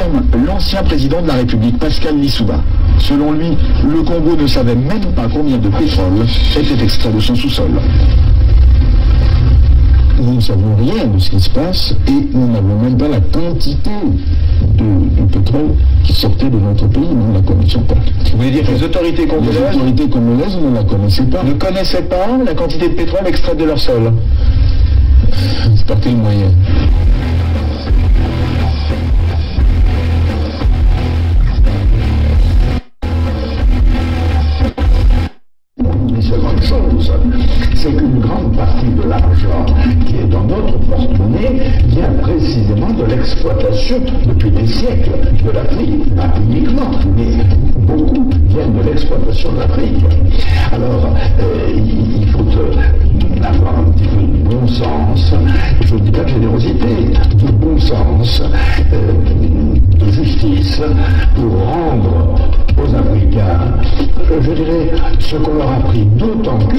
confirme l'ancien président de la République, Pascal Lissouba. Selon lui, le Congo ne savait même pas combien de pétrole était extrait de son sous-sol. Nous ne savons rien de ce qui se passe et nous n'avons même pas la quantité de pétrole qui sortait de notre pays, nous ne la connaissons pas. Vous voulez dire que les autorités congolaises ne la connaissaient pas. Ne connaissaient pas la quantité de pétrole extraite de leur sol? Par quel moyen? Une seconde chose, c'est qu'une grande partie de l'argent qui est dans notre porte-monnaie vient précisément de l'exploitation depuis des siècles de l'Afrique, pas uniquement, mais beaucoup viennent de l'exploitation de l'Afrique. Alors, il faut avoir un petit peu de bon sens, je ne dis pas de générosité, de bon sens, de justice, pour rendre aux Africains, je dirais, ce qu'on leur a pris, d'autant que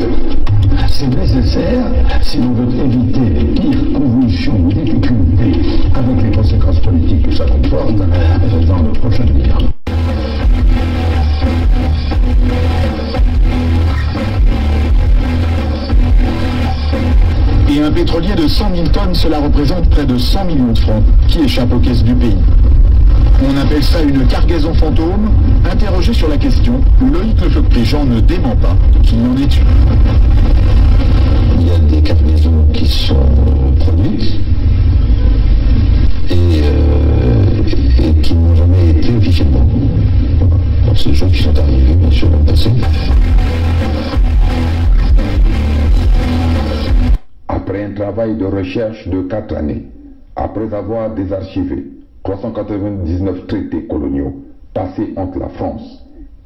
c'est nécessaire si l'on veut éviter les pires convulsions ou difficultés avec les conséquences politiques que ça comporte dans le prochain avenir. Et un pétrolier de 100 000 tonnes, cela représente près de 100 millions de francs qui échappent aux caisses du pays. On appelle ça une cargaison fantôme. Interrogé sur la question, Loïc Lefebvre-Préjean ne dément pas qu'il y en ait eu. Il y a des cargaisons qui sont produites et qui n'ont jamais été officiellement. Donc c'est des choses qui sont arrivées, bien sûr, dans le passé. Après un travail de recherche de 4 années, après avoir désarchivé 399 traités coloniaux passés entre la France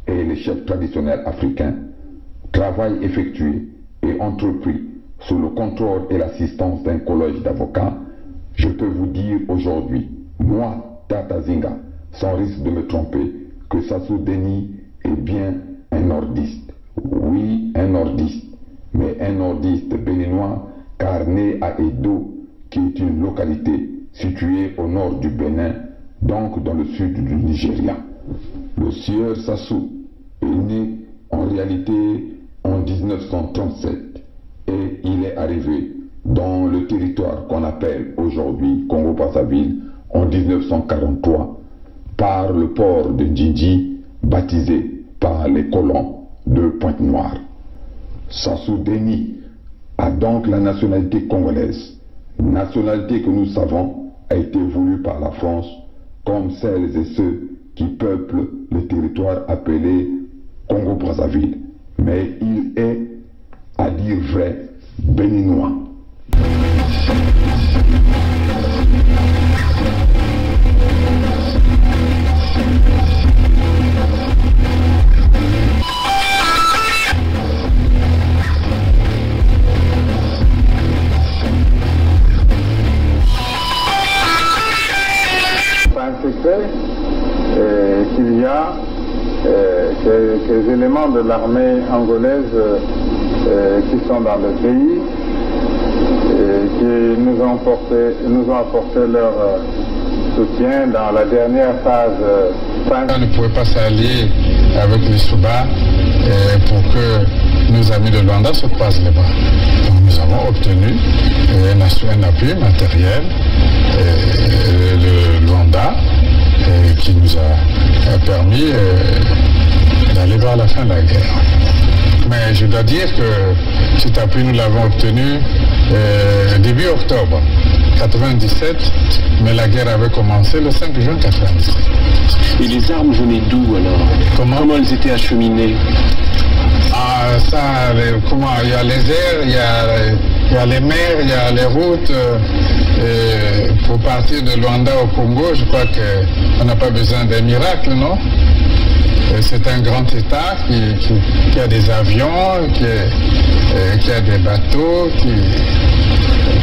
et les chefs traditionnels africains, travail effectué et entrepris sous le contrôle et l'assistance d'un collège d'avocats, je peux vous dire aujourd'hui, moi, Tata Zinga, sans risque de me tromper, que Sassou Deni est bien un nordiste. Oui, un nordiste, mais un nordiste béninois, car né à Edo, qui est une localité située au nord du Bénin, donc dans le sud du Nigeria. Le sieur Sassou est né en réalité en 1937 et il est arrivé dans le territoire qu'on appelle aujourd'hui Congo-Brazzaville en 1943 par le port de Djidji, baptisé par les colons de Pointe-Noire. Sassou Deni a donc la nationalité congolaise, nationalité que nous savons a été voulue par la France comme celles et ceux qui peuplent le territoire appelé Congo-Brazzaville. Mais il est, à dire vrai, béninois. Qu'il y a quelques éléments de l'armée angolaise qui sont dans le pays et qui nous ont apporté leur soutien dans la dernière phase. On ne pouvait pas s'allier avec les Souba pour que nos amis de Luanda se croisent les bras. Donc nous avons obtenu un appui matériel de Luanda qui nous a permis d'aller vers la fin de la guerre. Mais je dois dire que cet appui, nous l'avons obtenu début octobre 1997, mais la guerre avait commencé le 5 juin 1997. Et les armes venaient d'où alors? Comment elles étaient acheminées? Ah, ça, il y a les airs, il y a les mers, il y a les routes. Pour partir de Luanda au Congo, je crois qu'on n'a pas besoin d'un miracle, non? C'est un grand État qui a des avions, qui a des bateaux,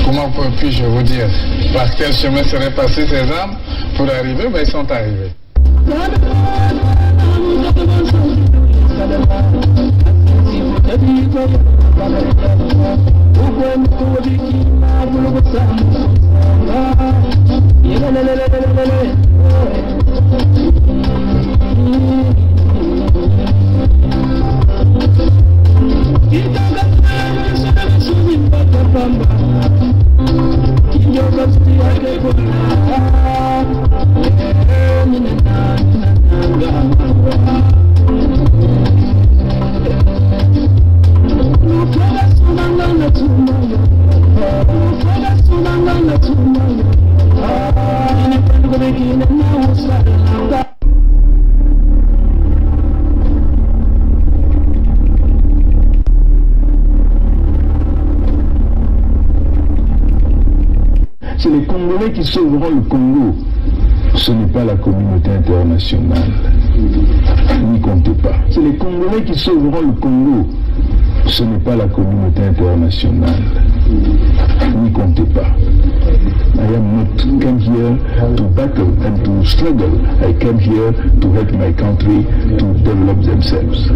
comment puis-je vous dire? Par quel chemin seraient passées ces armes pour arriver? Ben, ils sont arrivés. C'est les Congolais qui sauveront le Congo. Ce n'est pas la communauté internationale. N'y comptez pas. C'est les Congolais qui sauveront le Congo. Ce n'est pas la communauté internationale. N'y comptez pas. I am not come here to battle and to struggle. I came here to help my country to develop themselves.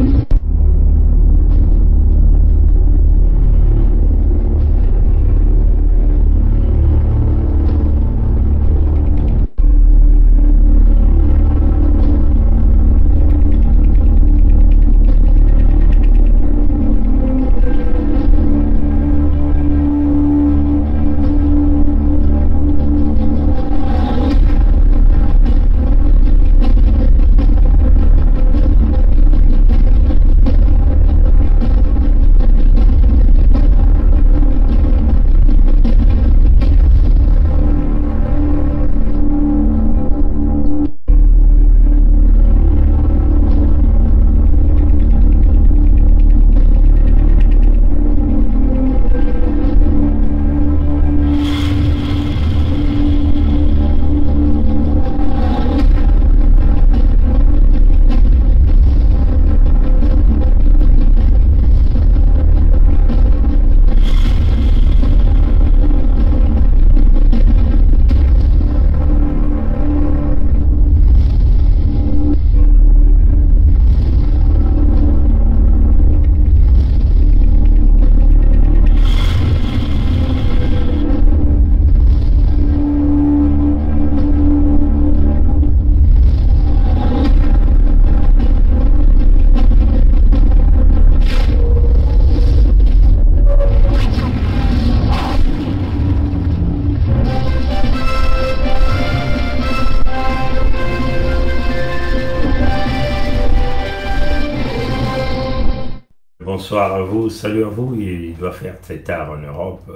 Bonsoir à vous, salut à vous. Il doit faire très tard en Europe,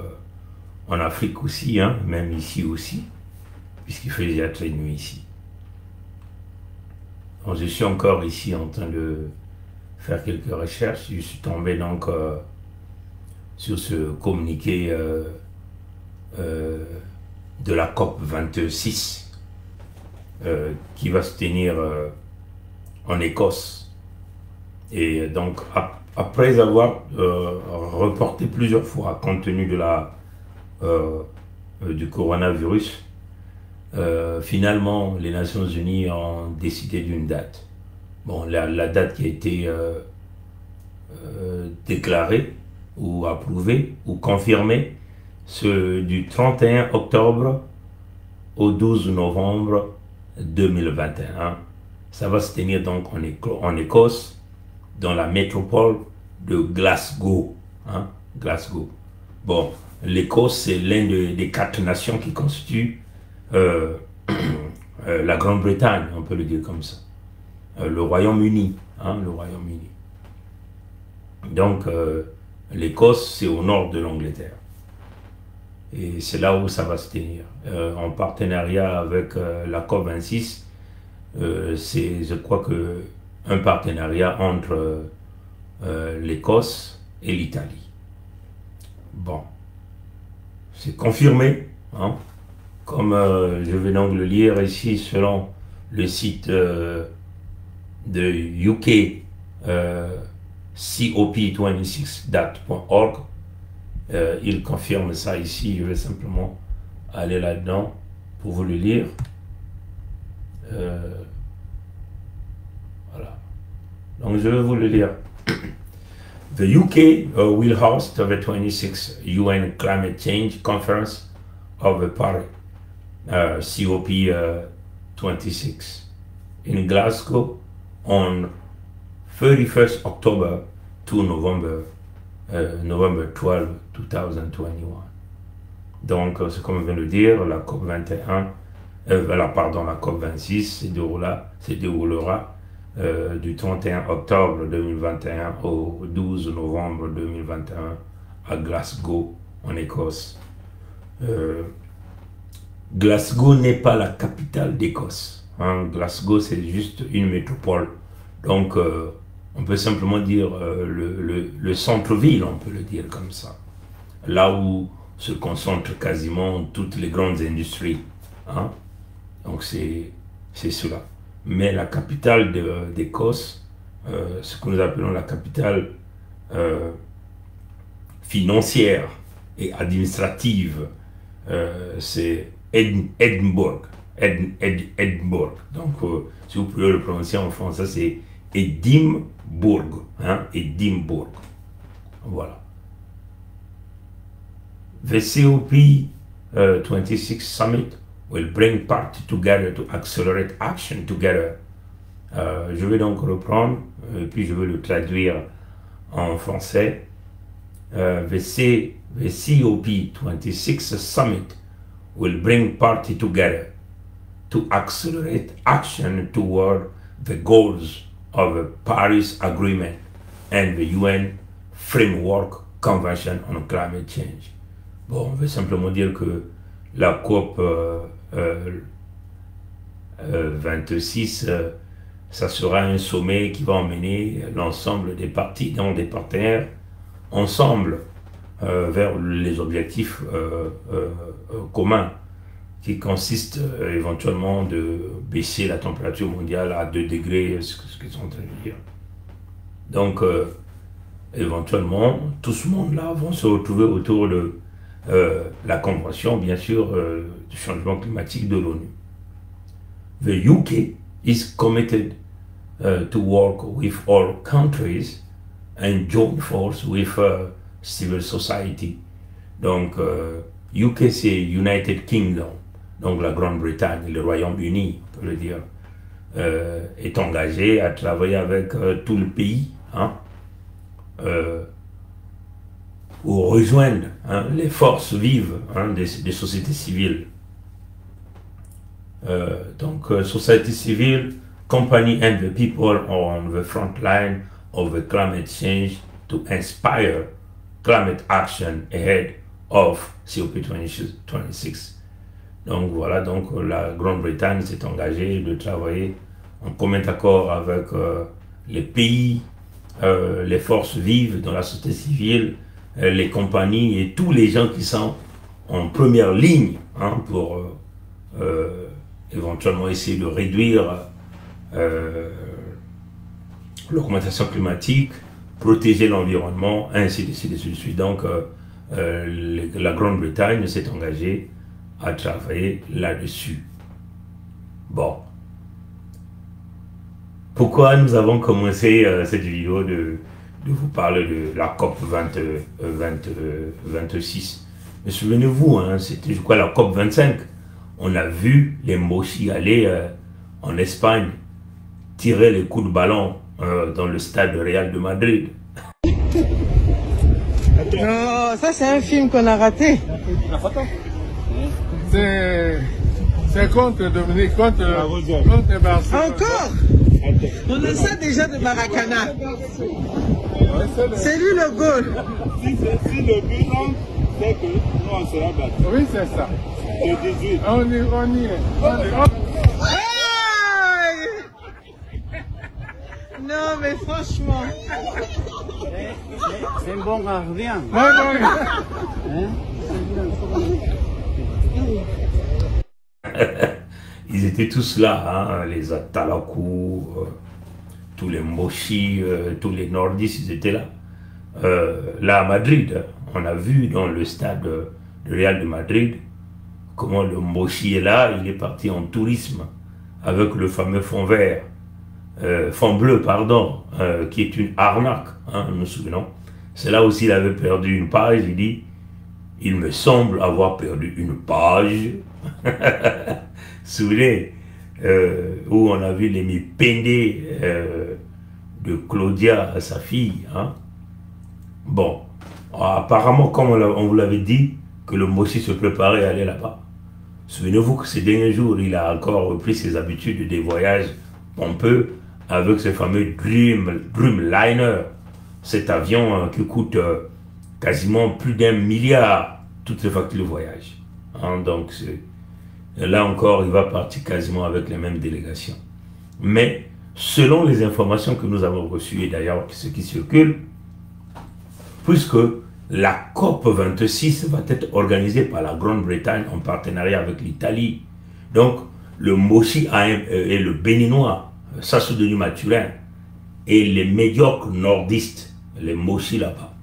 en Afrique aussi, hein, même ici aussi, puisqu'il fait déjà très nuit ici. Donc, je suis encore ici en train de faire quelques recherches. Je suis tombé donc sur ce communiqué de la COP 26 qui va se tenir en Écosse. Et donc, après avoir reporté plusieurs fois, compte tenu de du coronavirus, finalement, les Nations Unies ont décidé d'une date. Bon, la date qui a été déclarée ou approuvée ou confirmée, c'est du 31 octobre au 12 novembre 2021. Ça va se tenir donc en Écosse, dans la métropole de Glasgow. Hein, Glasgow. Bon, l'Écosse, c'est l'une des 4 nations qui constituent la Grande-Bretagne, on peut le dire comme ça. Le Royaume-Uni. Hein, le Royaume-Uni. Donc, l'Écosse, c'est au nord de l'Angleterre. Et c'est là où ça va se tenir. En partenariat avec la COP26, c'est, je crois que, un partenariat entre l'Écosse et l'Italie. Bon, c'est confirmé, hein, comme je vais donc le lire ici selon le site de UK cop26.org. Il confirme ça ici. Je vais simplement aller là-dedans pour vous le lire. Voilà. Donc je vais vous le lire. The UK will host the 26th UN Climate Change Conference of the Paris, COP26, in Glasgow on 31st October to November 12, 2021. Donc, c'est comme je viens de le dire, la COP 21, la COP 26 se déroulera du 31 octobre 2021 au 12 novembre 2021 à Glasgow, en Écosse. Glasgow n'est pas la capitale d'Écosse. Hein. Glasgow, c'est juste une métropole. Donc, on peut simplement dire le centre-ville, on peut le dire comme ça. Là où se concentrent quasiment toutes les grandes industries. Hein. Donc c'est cela. Mais la capitale d'Écosse, ce que nous appelons la capitale financière et administrative, c'est Edinburgh. Edinburgh. Donc, si vous pouvez le prononcer en français, c'est Edimbourg. Hein, Edimbourg. Voilà. The COP26 Summit will bring parties together to accelerate action together. Je vais donc reprendre, et puis je vais le traduire en français. The COP26 Summit will bring parties together to accelerate action toward the goals of the Paris Agreement and the UN Framework Convention on Climate Change. Bon, on veut simplement dire que la COP 26, ça sera un sommet qui va emmener l'ensemble des parties, donc des partenaires, ensemble vers les objectifs communs, qui consistent éventuellement de baisser la température mondiale à 2 degrés, ce qu'ils sont en train de dire. Donc, éventuellement, tout ce monde-là vont se retrouver autour de la convention, bien sûr, du changement climatique de l'ONU. The UK is committed to work with all countries and join force with civil society. Donc, UK, c'est United Kingdom. Donc, la Grande-Bretagne, le Royaume-Uni, on peut le dire, est engagé à travailler avec tout le pays, hein, pour rejoindre les forces vives des sociétés civiles. Donc, société civile, company and the people are on the front line of the climate change to inspire climate action ahead of COP26. Donc voilà, donc la Grande-Bretagne s'est engagée de travailler en commun accord avec les pays, les forces vives dans la société civile, les compagnies et tous les gens qui sont en première ligne pour éventuellement essayer de réduire l'augmentation climatique, protéger l'environnement, ainsi de suite. Donc la Grande-Bretagne s'est engagée à travailler là-dessus. Bon. Pourquoi nous avons commencé cette vidéo de vous parler de la COP 26? Mais souvenez-vous, c'était je crois la COP 25. On a vu les Moshi aller en Espagne tirer les coups de ballon dans le stade Real de Madrid. Non, ça c'est un film qu'on a raté. La photo? C'est contre Dominique, contre Barcelone. Encore? On a ça déjà de Maracana. C'est lui le goal. Si le bilan, c'est que nous on sera battus. Oui, c'est ça. Le 18. On y est. Non, mais franchement. C'est un bon gardien. Ils étaient tous là, les Atalakou, tous les Moshi, tous les Nordistes, ils étaient là. Là à Madrid, on a vu dans le stade de Real de Madrid comment le Moshi est là, il est parti en tourisme avec le fameux fond vert, fond bleu, pardon, qui est une arnaque, nous nous souvenons. C'est là aussi il avait perdu une page, il dit, il me semble avoir perdu une page. Souvenez, où on a vu les mipendés de Claudia, sa fille. Bon, apparemment, comme on vous l'avait dit, que le Moshi se préparait à aller là-bas. Souvenez-vous que ces derniers jours, il a encore repris ses habitudes des voyages pompeux avec ce fameux Dreamliner, cet avion qui coûte quasiment plus d'1 milliard, toutes les factures de voyage. Donc, là encore, il va partir quasiment avec les mêmes délégations. Mais, selon les informations que nous avons reçues, et d'ailleurs ce qui circule, puisque la COP 26 va être organisée par la Grande-Bretagne en partenariat avec l'Italie. Donc, le Moshi et le Béninois, Sassou Denis Mathurin, et les médiocres nordistes, les Moshi là-bas,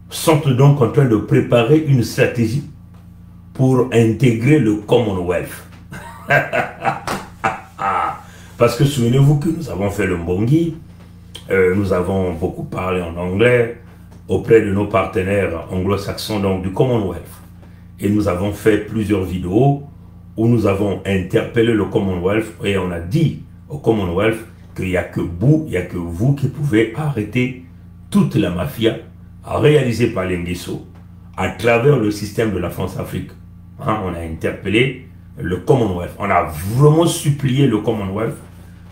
sont donc en train de préparer une stratégie pour intégrer le Commonwealth. Parce que souvenez-vous que nous avons fait le Mbongi, nous avons beaucoup parlé en anglais auprès de nos partenaires anglo-saxons, donc du Commonwealth. Et nous avons fait plusieurs vidéos où nous avons interpellé le Commonwealth et on a dit au Commonwealth qu'il n'y a que vous qui pouvez arrêter toute la mafia réalisée par les Nguesso à travers le système de la France-Afrique. Hein, on a interpellé le Commonwealth. On a vraiment supplié le Commonwealth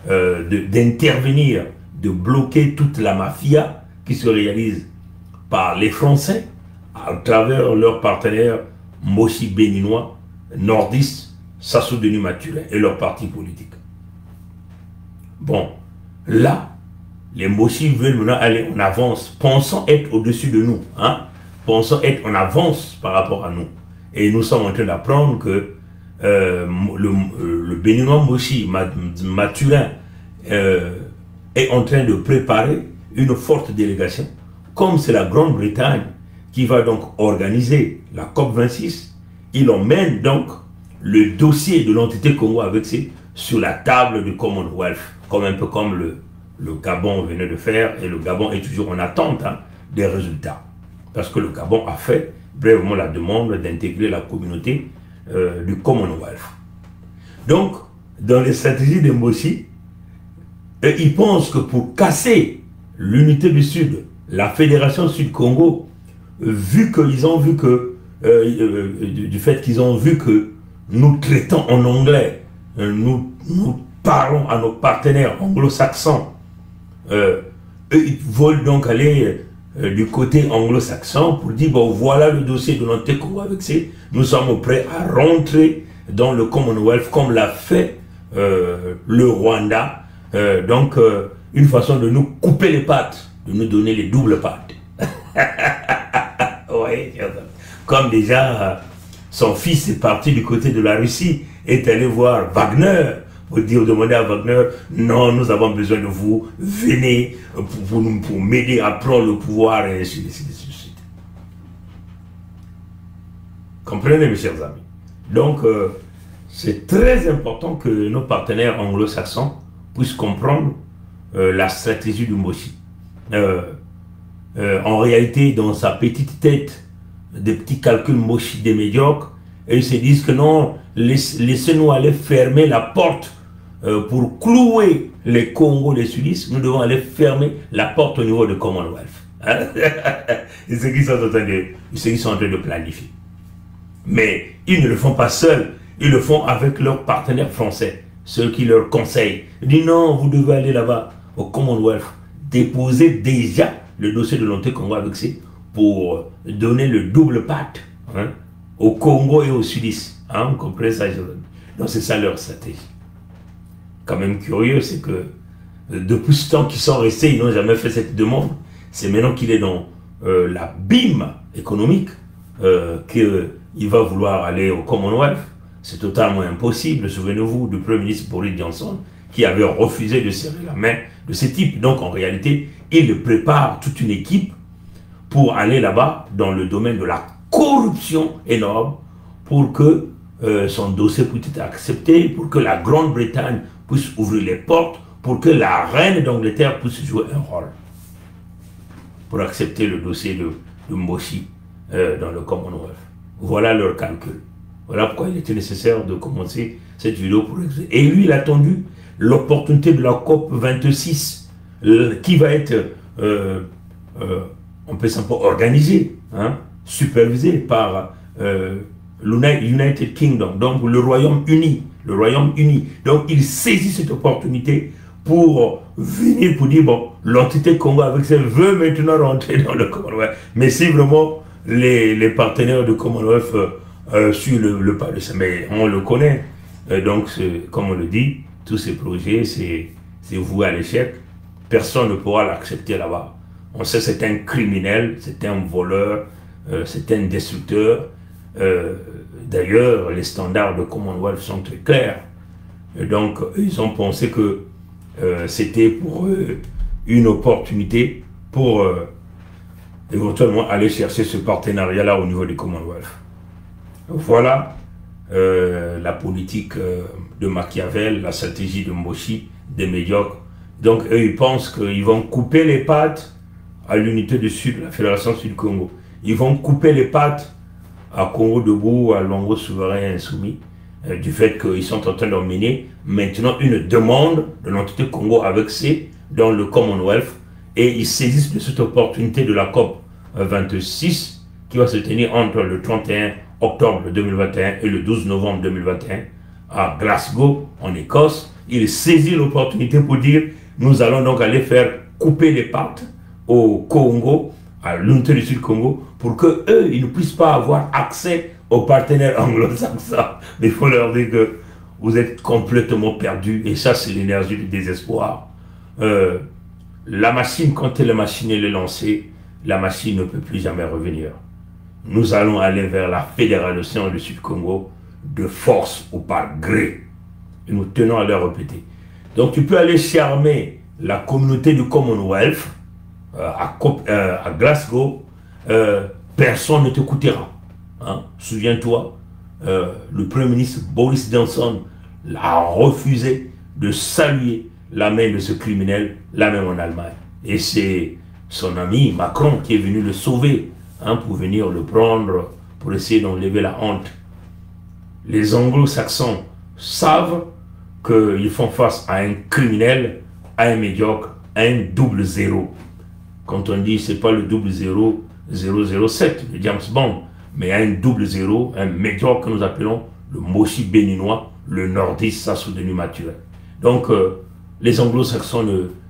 d'intervenir, de bloquer toute la mafia qui se réalise par les Français à travers leurs partenaires Moshi béninois, nordistes, Sassou Denis Mathurin et leurs partis politiques. Bon, là, les Moshi veulent maintenant aller en avance, pensant être au-dessus de nous, hein, pensant être en avance par rapport à nous. Et nous sommes en train d'apprendre que le béninois Moshi Mathurin est en train de préparer une forte délégation. Comme c'est la Grande-Bretagne qui va donc organiser la COP26, il emmène donc le dossier de l'entité Congo avec ses sur la table du Commonwealth, comme un peu comme le Gabon venait de faire, et le Gabon est toujours en attente des résultats. Parce que le Gabon a fait brièvement la demande d'intégrer la communauté du Commonwealth. Donc, dans les stratégies de Moshi, ils pensent que pour casser l'unité du Sud, la Fédération Sud-Congo, vu qu'ils ont vu que, du fait qu'ils ont vu que nous traitons en anglais, nous parlons à nos partenaires anglo-saxons, ils veulent donc aller du côté anglo-saxon pour dire, bon, voilà le dossier de l'entité Congo avec ces, nous sommes prêts à rentrer dans le Commonwealth comme l'a fait le Rwanda. Donc, une façon de nous couper les pattes, de nous donner les doubles pattes. Ouais, comme déjà son fils est parti du côté de la Russie, est allé voir Wagner pour demander à Wagner, non, nous avons besoin de vous, venez pour m'aider à prendre le pouvoir, et ainsi de suite. Comprenez, mes chers amis. Donc, c'est très important que nos partenaires anglo-saxons puissent comprendre la stratégie du Moshi. En réalité, dans sa petite tête, des petits calculs Moshi des médiocres, et ils se disent que non, laissez-nous aller fermer la porte pour clouer les Congos, les Sudistes, nous devons aller fermer la porte au niveau de Commonwealth. C'est ce qu'ils sont en train de planifier. Mais ils ne le font pas seuls, ils le font avec leurs partenaires français, ceux qui leur conseillent. Ils disent non, vous devez aller là-bas, au Commonwealth, déposer déjà le dossier de l'entité Congo avec ces pour donner le double patte au Congo et aux Sudistes. Vous comprenez ça? Donc c'est ça leur stratégie. Quand même curieux, c'est que depuis ce temps qu'ils sont restés, ils n'ont jamais fait cette demande. C'est maintenant qu'il est dans la bime économique qu'il va vouloir aller au Commonwealth. C'est totalement impossible. Souvenez-vous du Premier ministre Boris Johnson qui avait refusé de serrer la main de ce type. Donc en réalité, il prépare toute une équipe pour aller là-bas dans le domaine de la corruption énorme pour que son dossier puisse être accepté, pour que la Grande-Bretagne puisse ouvrir les portes, pour que la reine d'Angleterre puisse jouer un rôle pour accepter le dossier de Moshi dans le Commonwealth. Voilà leur calcul. Voilà pourquoi il était nécessaire de commencer cette vidéo pour expliquer. Et lui, il a attendu l'opportunité de la COP 26 qui va être, on peut simplement organisée, supervisée par l'United Kingdom, donc le Royaume-Uni. Le Royaume-Uni. Donc il saisit cette opportunité pour venir pour dire, bon, l'entité Congo avec ça veut maintenant rentrer dans le Commonwealth. Mais si vraiment les partenaires du Commonwealth suivent le pas de ça, mais on le connaît. Donc, comme on le dit, tous ces projets, c'est voué à l'échec. Personne ne pourra l'accepter là-bas. On sait que c'est un criminel, c'est un voleur, c'est un destructeur. D'ailleurs, les standards de Commonwealth sont très clairs. Et donc, ils ont pensé que c'était pour eux une opportunité pour éventuellement aller chercher ce partenariat-là au niveau du Commonwealth. Voilà la politique de Machiavel, la stratégie de Moshi, des médiocres. Donc, eux, ils pensent qu'ils vont couper les pattes à l'unité du Sud, la Fédération Sud-Congo. Ils vont couper les pattes à Congo debout, à Luango souverain insoumis, du fait qu'ils sont en train d'emmener maintenant une demande de l'entité Congo avec C dans le Commonwealth, et ils saisissent de cette opportunité de la COP 26 qui va se tenir entre le 31 octobre 2021 et le 12 novembre 2021 à Glasgow, en Écosse. Ils saisissent l'opportunité pour dire nous allons donc aller faire couper les pattes au Congo, à l'unité du Sud-Congo, pour qu'eux, ils ne puissent pas avoir accès aux partenaires anglo-saxons. Mais il faut leur dire que vous êtes complètement perdus, et ça, c'est l'énergie du désespoir. La machine, quand la machine est lancée, la machine ne peut plus jamais revenir. Nous allons aller vers la fédéralisation du Sud-Congo de force ou par gré. Et nous tenons à le répéter. Donc tu peux aller charmer la communauté du Commonwealth à Glasgow, personne ne t'écoutera. Hein? Souviens-toi, le Premier ministre Boris Johnson a refusé de saluer la main de ce criminel, la même en Allemagne. Et c'est son ami Macron qui est venu le sauver, hein, pour venir le prendre, pour essayer d'enlever la honte. Les anglo-saxons savent qu'ils font face à un criminel, à un médiocre, à un double zéro. Quand on dit c'est pas le double zéro 007 de James Bond, mais un double zéro, un médiocre que nous appelons le Moshi béninois, le nordiste, sa soudaineté naturelle. Donc les anglo-saxons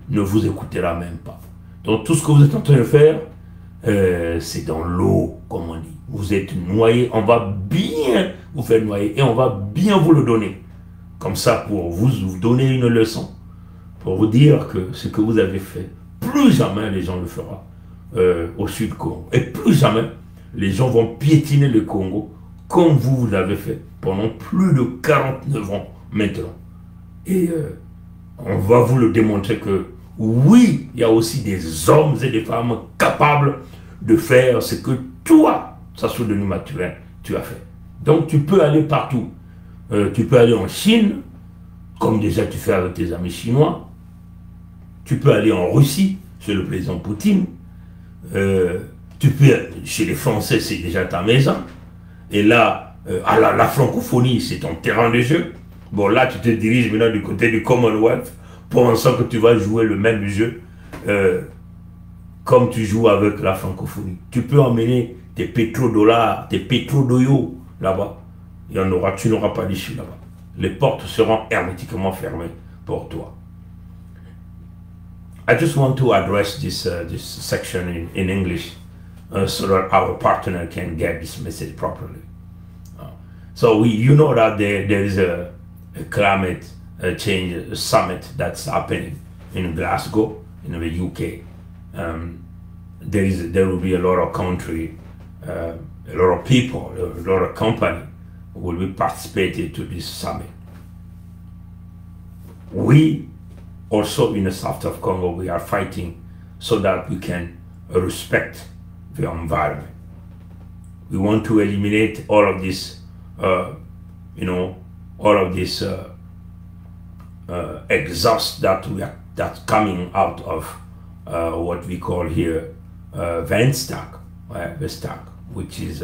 ne vous écoutera même pas. Donc tout ce que vous êtes en train de faire, c'est dans l'eau, comme on dit. Vous êtes noyé, on va bien vous faire noyer et on va bien vous le donner. Comme ça, pour vous donner une leçon, pour vous dire que ce que vous avez fait, plus jamais les gens le feront au Sud-Congo. Et plus jamais les gens vont piétiner le Congo comme vous l'avez fait pendant plus de 49 ans maintenant. Et on va vous le démontrer que oui, il y a aussi des hommes et des femmes capables de faire ce que toi, Sassou Denis Mathurin, tu as fait. Donc tu peux aller partout. Tu peux aller en Chine, comme déjà tu fais avec tes amis chinois. Tu peux aller en Russie, chez le président Poutine. Tu peux, chez les Français, c'est déjà ta maison. Et là, à la francophonie, c'est ton terrain de jeu. Bon, là, tu te diriges maintenant du côté du Commonwealth, pensant que tu vas jouer le même jeu comme tu joues avec la francophonie. Tu peux emmener tes pétrodollars, tes pétrodoyos là-bas. Tu n'auras pas d'issue là-bas. Les portes seront hermétiquement fermées pour toi. I just want to address this section in English so that our partner can get this message properly. So you know that there is a climate change summit that's happening in Glasgow, in the UK. There will be a lot of country, a lot of people, a lot of company will be participating to this summit. We also in the south of Congo, we are fighting so that we can respect the environment. We want to eliminate all of this, all of this exhaust that's coming out of what we call here vent stack, which is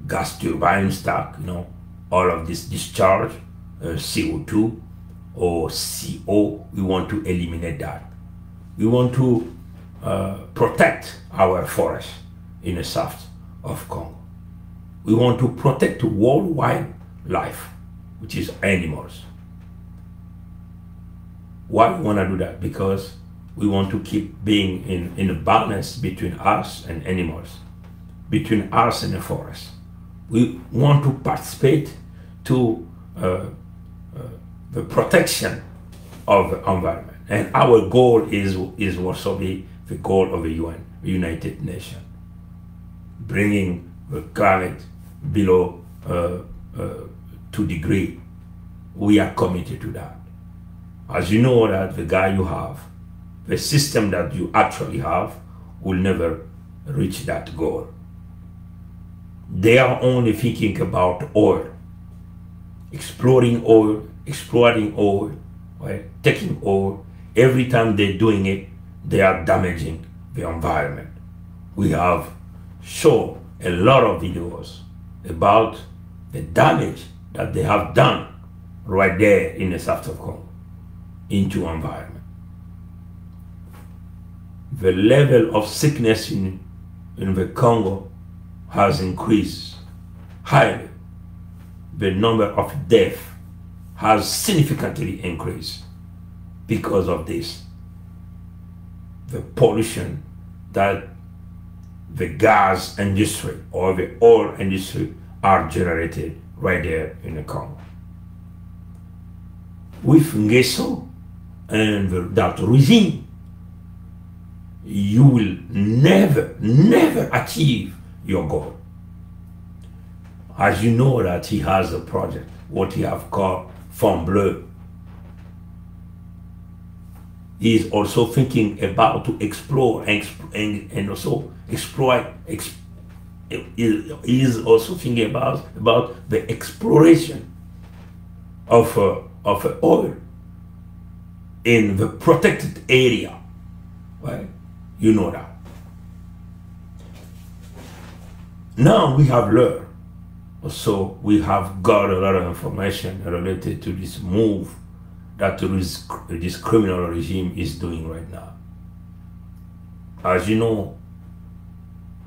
gas turbine stack, all of this discharge, CO2 or CO, we want to eliminate that. We want to protect our forests in the south of Congo. We want to protect worldwide life, which is animals. Why we want to do that? Because we want to keep being in a balance between us and animals, between us and the forest. We want to participate to the protection of the environment. And our goal is also the goal of the UN, the United Nations, bringing the climate below 2 degrees. We are committed to that. As you know that the guy you have, the system that you actually have will never reach that goal. They are only thinking about oil, exploring oil, exploiting oil, right? Taking oil. Every time they're doing it, they are damaging the environment. We have shown a lot of videos about the damage that they have done right there in the south of Congo into environment. The level of sickness in the Congo has increased highly. The number of deaths has significantly increased because of this. The pollution that the gas industry or the oil industry are generated right there in the Congo. With Nguesso and that regime, you will never achieve your goal. As you know that he has a project, what he have called Fond Bleu. He is also thinking about to explore and also exploit. He is also thinking about the exploration of oil in the protected area. Right? You know that. Now we have learned. So we have got a lot of information related to this move that this criminal regime is doing right now. As you know,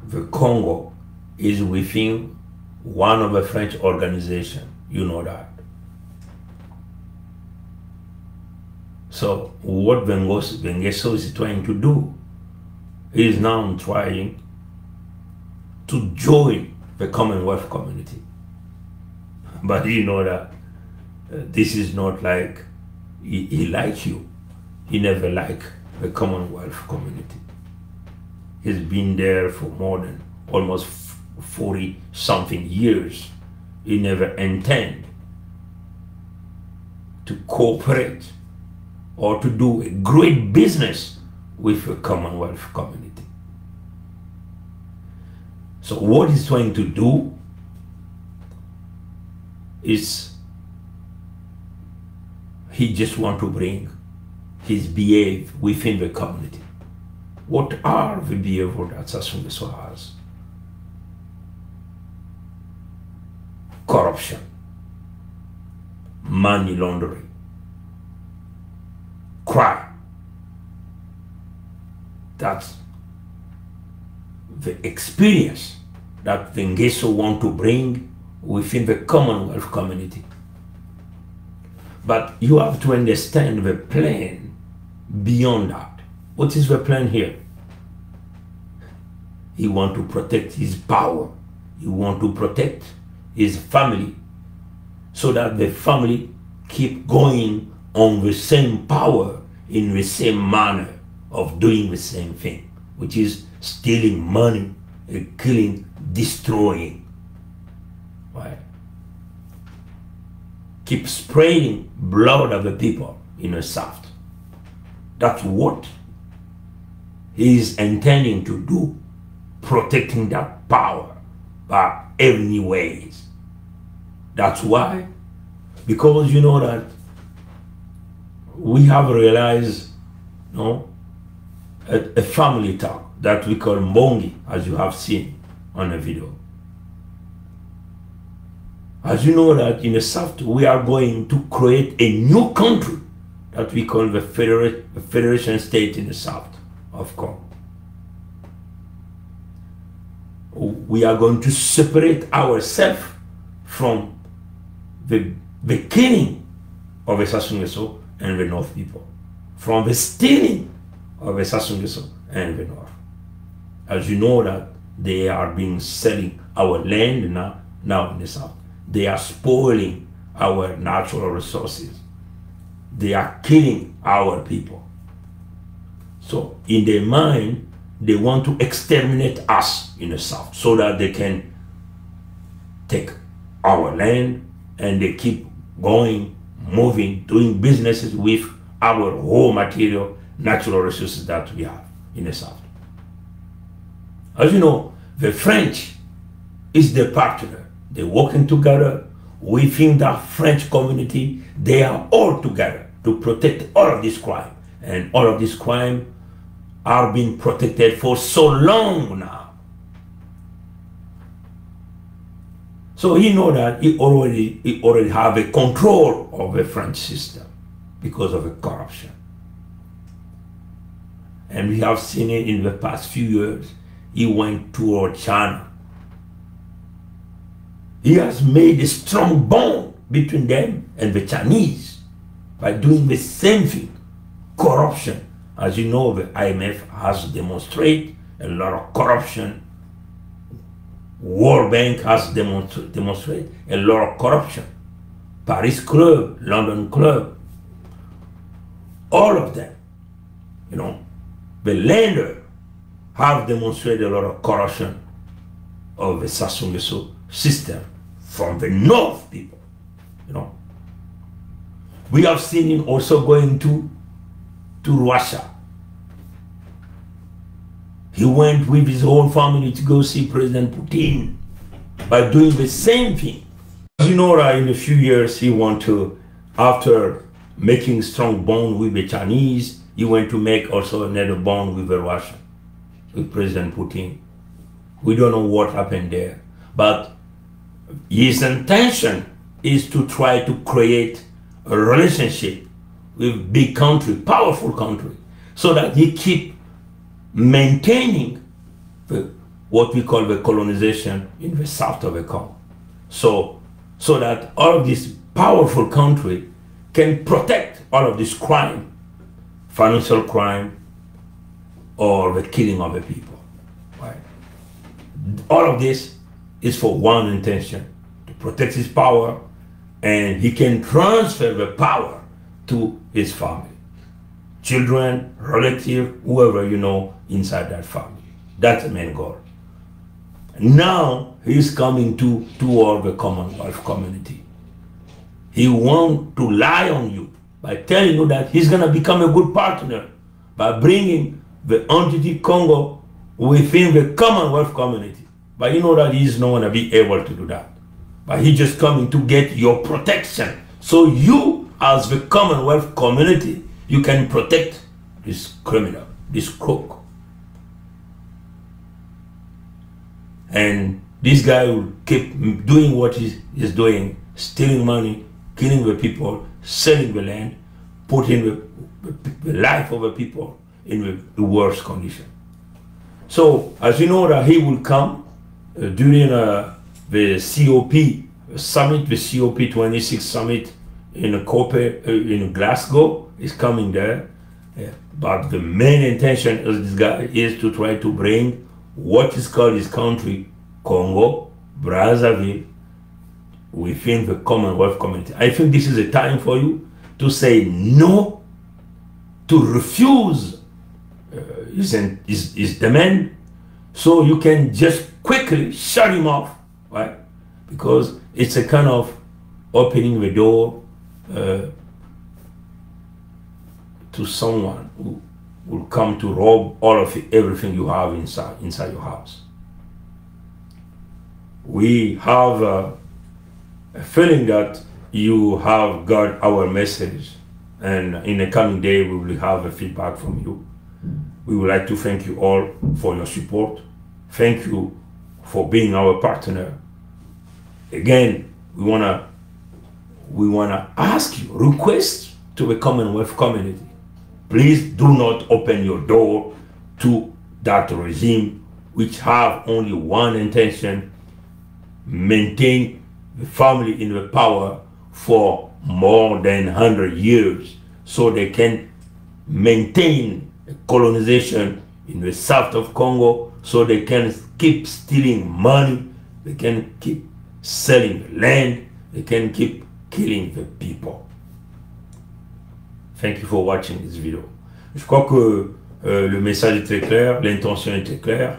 the Congo is within one of the French organizations. You know that. So what Nguesso is trying to do is now trying to join the Commonwealth community. But you know that this is not like he likes you. He never liked the Commonwealth community. He's been there for more than almost 40-something years. He never intended to cooperate or to do a great business with the Commonwealth community. So what he's trying to do is he just want to bring his behavior within the community. What are the behavior that Sassou Nguesso has? Corruption, money laundering, crime. That's the experience that the Nguesso want to bring within the Commonwealth community. But you have to understand the plan beyond that. What is the plan here? He want to protect his power. He want to protect his family so that the family keep going on the same power in the same manner of doing the same thing, which is stealing money, killing, destroying. Right? Keep spraying blood of the people in the south. That's what he is intending to do, protecting that power by any ways. That's why, because you know that we have realized, a family talk that we call Mbongi, as you have seen on the video. As you know that in the south, we are going to create a new country that we call the Federation State in the south of Congo. We are going to separate ourselves from the killing of the Sassou Nguesso and the North people, from the stealing of the Sassou Nguesso and the North. As you know that they are being selling our land now in the south. They are spoiling our natural resources. they are killing our people. So in their mind, they want to exterminate us in the South so that they can take our land, and they keep going, moving, doing businesses with our raw material, natural resources that we have in the South. As you know, the French is the partner. They're working together within that French community. They are all together to protect all of this crime. And all of this crime are being protected for so long now. So he know that he already have a control of the French system because of the corruption. And we have seen it in the past few years. He went toward China. He has made a strong bond between them and the Chinese by doing the same thing, corruption. As you know, the IMF has demonstrated a lot of corruption. World Bank has demonstrated a lot of corruption. Paris Club, London Club, all of them, you know, the lender have demonstrated a lot of corruption of the Sassou Nguesso system from the North people, you know. We have seen him also going to Russia. He went with his whole family to go see President Putin by doing the same thing. As you know, in a few years, he want to, after making strong bond with the Chinese, he went to make also another bond with the Russian, with President Putin. We don't know what happened there, but his intention is to try to create a relationship with big country, powerful country, so that he keep maintaining what we call the colonization in the south of the Congo. So that all of this powerful country can protect all of this crime, financial crime, or the killing of the people. Right? All of this is for one intention, to protect his power, and he can transfer the power to his family. Children, relative, whoever you know inside that family. That's the main goal. Now he's coming toward the Commonwealth community. He wants to lie on you by telling you that he's going to become a good partner by bringing the entity Congo within the Commonwealth community. But you know that he's not going to be able to do that. But he's just coming to get your protection. So you, as the Commonwealth community, you can protect this criminal, this crook. And this guy will keep doing what he's doing, stealing money, killing the people, selling the land, putting the life of the people in the worst condition. So, as you know, that he will come during the COP summit, the COP26 summit in Glasgow is coming there. Yeah. But the main intention of this guy is to try to bring what is called his country, Congo, Brazzaville, within the Commonwealth community. I think this is a time for you to say no, to refuse his demand, so you can just quickly shut him off, right? Because it's a kind of opening the door to someone who will come to rob all of everything you have inside your house. We have a feeling that you have got our message, and in the coming day we will have a feedback from you. We would like to thank you all for your support. Thank you for being our partner. Again, we wanna ask you, request to the Commonwealth community. Please do not open your door to that regime which have only one intention: maintain the family in the power for more than 100 years, so they can maintain colonization in the south of Congo, so they can keep stealing money, they can keep selling land, they can keep killing the people. Thank you for watching this video. Je crois que le message est très clair, l'intention est très claire.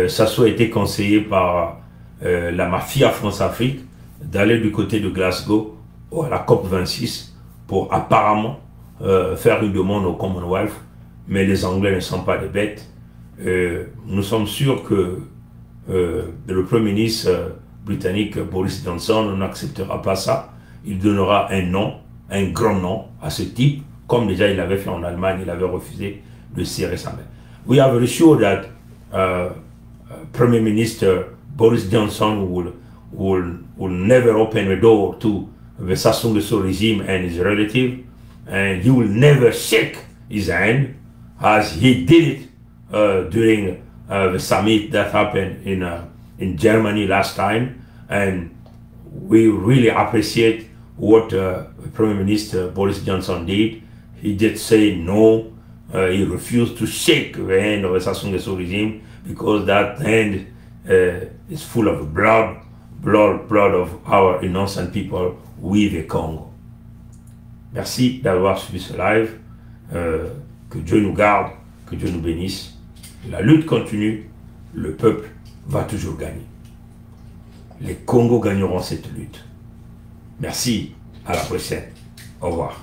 Ça a été conseillé par la mafia France-Afrique d'aller du côté de Glasgow à la COP26 pour apparemment faire une demande au Commonwealth, mais les Anglais ne sont pas des bêtes. Nous sommes sûrs que le Premier ministre britannique Boris Johnson n'acceptera pas ça. Il donnera un nom, un grand nom à ce type, comme déjà il l'avait fait en Allemagne, il avait refusé de serrer sa main. We are very sure that Premier Minister Boris Johnson will never open the door to the Sassou Nguesso regime and his relative, and he will never shake his hand as he did it during the summit that happened in Germany last time. And we really appreciate what Prime Minister Boris Johnson did. He did say no. He refused to shake the hand of the Sassou Nguesso regime because that hand is full of blood of our innocent people with the Congo. Merci d'avoir suivi ce live. Que Dieu nous garde, que Dieu nous bénisse. La lutte continue, le peuple va toujours gagner. Les Congos gagneront cette lutte. Merci, à la prochaine. Au revoir.